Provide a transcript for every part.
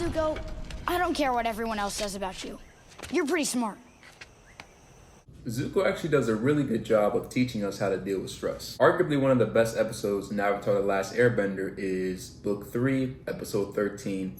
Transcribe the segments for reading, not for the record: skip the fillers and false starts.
Zuko, I don't care what everyone else says about you. You're pretty smart. Zuko actually does a really good job of teaching us how to deal with stress. Arguably one of the best episodes in Avatar: The Last Airbender is Book 3, Episode 13,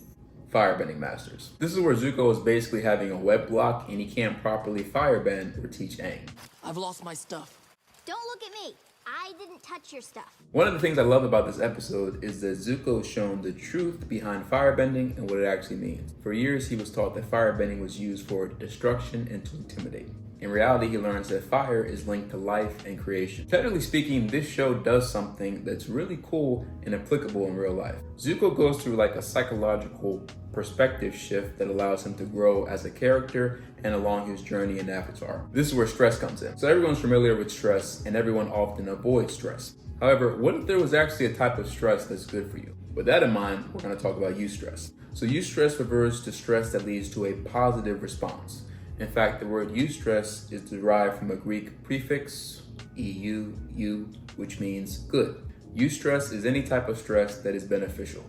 Firebending Masters. This is where Zuko is basically having a web block and he can't properly firebend or teach Aang. I've lost my stuff. Don't look at me. I didn't touch your stuff. One of the things I love about this episode is that Zuko is shown the truth behind firebending and what it actually means. For years, he was taught that firebending was used for destruction and to intimidate. In reality, he learns that fire is linked to life and creation. Technically speaking, this show does something that's really cool and applicable in real life. Zuko goes through like a psychological perspective shift that allows him to grow as a character and along his journey in Avatar. This is where stress comes in. So everyone's familiar with stress and everyone often avoids stress. However, what if there was actually a type of stress that's good for you? With that in mind, we're going to talk about eustress. So eustress refers to stress that leads to a positive response. In fact, the word eustress is derived from a Greek prefix, eu, which means good. Eustress is any type of stress that is beneficial.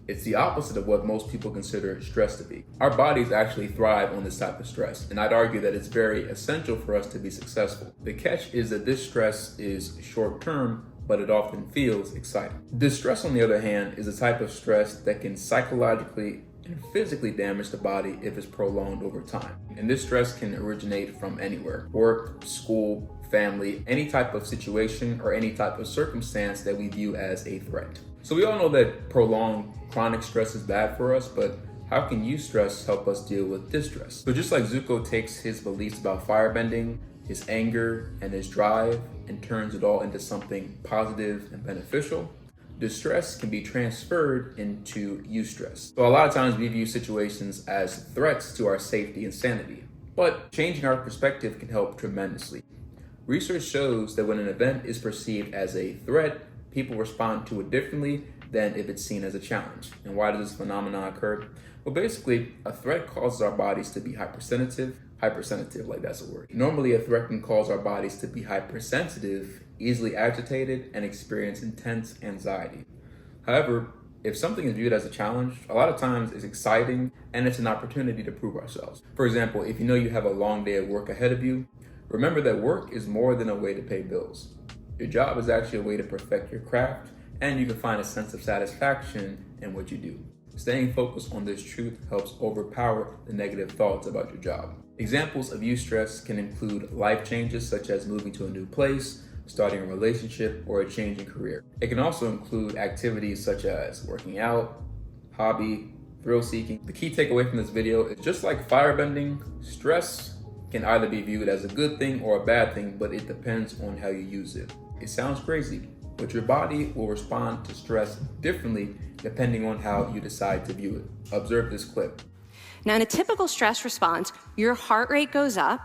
It's the opposite of what most people consider stress to be. Our bodies actually thrive on this type of stress, and I'd argue that it's very essential for us to be successful. The catch is that this stress is short-term, but it often feels exciting. Distress, on the other hand, is a type of stress that can psychologically and physically damage the body if it's prolonged over time. And this stress can originate from anywhere: work, school, family, any type of situation or any type of circumstance that we view as a threat. So we all know that prolonged chronic stress is bad for us, but how can eustress help us deal with distress? So just like Zuko takes his beliefs about firebending, his anger, and his drive and turns it all into something positive and beneficial, distress can be transferred into eustress. So a lot of times we view situations as threats to our safety and sanity, but changing our perspective can help tremendously. Research shows that when an event is perceived as a threat, people respond to it differently than if it's seen as a challenge. And why does this phenomenon occur? Well, basically, a threat causes our bodies to be hypersensitive, like that's a word. Normally, a threat can cause our bodies to be hypersensitive, easily agitated, and experience intense anxiety. However, if something is viewed as a challenge, a lot of times it's exciting and it's an opportunity to prove ourselves. For example, if you know you have a long day of work ahead of you, remember that work is more than a way to pay bills. Your job is actually a way to perfect your craft, and you can find a sense of satisfaction in what you do. Staying focused on this truth helps overpower the negative thoughts about your job. Examples of eustress can include life changes such as moving to a new place, starting a relationship, or a change in career. It can also include activities such as working out, hobby, thrill seeking. The key takeaway from this video is just like firebending, stress can either be viewed as a good thing or a bad thing, but it depends on how you use it. It sounds crazy, but your body will respond to stress differently depending on how you decide to view it. Observe this clip. Now, in a typical stress response, your heart rate goes up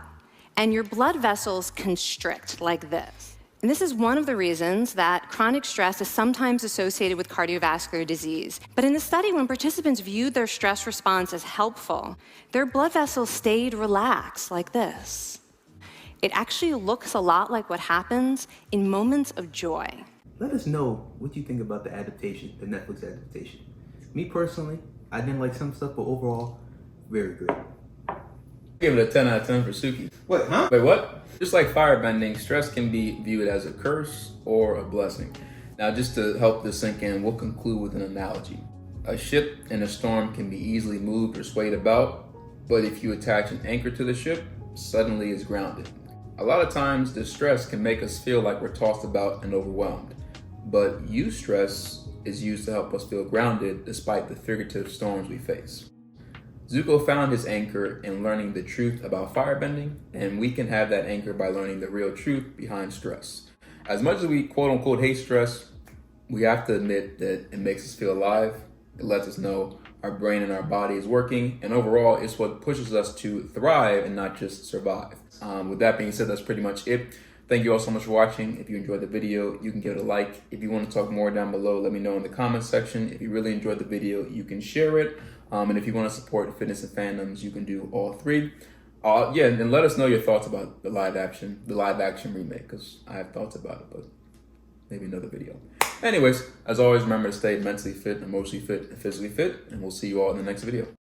and your blood vessels constrict like this. And this is one of the reasons that chronic stress is sometimes associated with cardiovascular disease. But in the study, when participants viewed their stress response as helpful, their blood vessels stayed relaxed like this. It actually looks a lot like what happens in moments of joy. Let us know what you think about the adaptation, the Netflix adaptation. Me personally, I didn't like some stuff, but overall, very good. Give it a 10 out of 10 for Suki. Wait, huh? Wait, what? Just like firebending, stress can be viewed as a curse or a blessing. Now, just to help this sink in, we'll conclude with an analogy. A ship in a storm can be easily moved or swayed about, but if you attach an anchor to the ship, suddenly it's grounded. A lot of times, distress can make us feel like we're tossed about and overwhelmed, but eustress is used to help us feel grounded despite the figurative storms we face. Zuko found his anchor in learning the truth about firebending, and we can have that anchor by learning the real truth behind stress. As much as we quote-unquote hate stress, we have to admit that it makes us feel alive. It lets us know our brain and our body is working, and overall, it's what pushes us to thrive and not just survive. With that being said, that's pretty much it. Thank you all so much for watching. If you enjoyed the video, you can give it a like. If you want to talk more down below, let me know in the comments section. If you really enjoyed the video, you can share it. And if you want to support fitness and fandoms, you can do all three. And let us know your thoughts about the live action remake, because I have thoughts about it, but maybe another video. Anyways, as always, remember to stay mentally fit, emotionally fit, and physically fit, and we'll see you all in the next video.